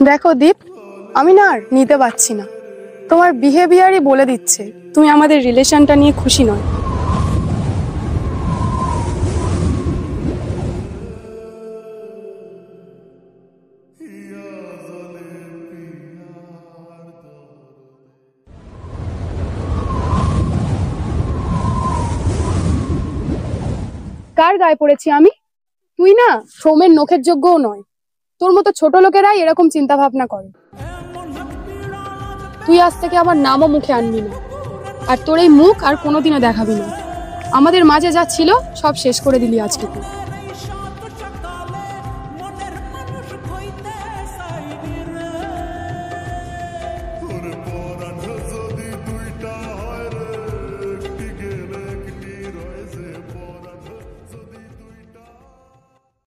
দেখো দীপ, আমি না আর নিতে পারছি না। তোমার বিহেভিয়ারই বলে দিচ্ছে তুমি আমাদের রিলেশনটা নিয়ে খুশি নয়। কার গায়ে পড়েছি আমি? তুই না সোমের নখের যোগ্যও নয়। তোর মতো ছোট লোকেরাই এরকম চিন্তা ভাবনা করে। তুই আজ থেকে আমার নামও মুখে আনবি না, আর তোর এই মুখ আর কোনোদিনও দেখাবি না। আমাদের মাঝে যা ছিল সব শেষ করে দিলি আজকে তুই।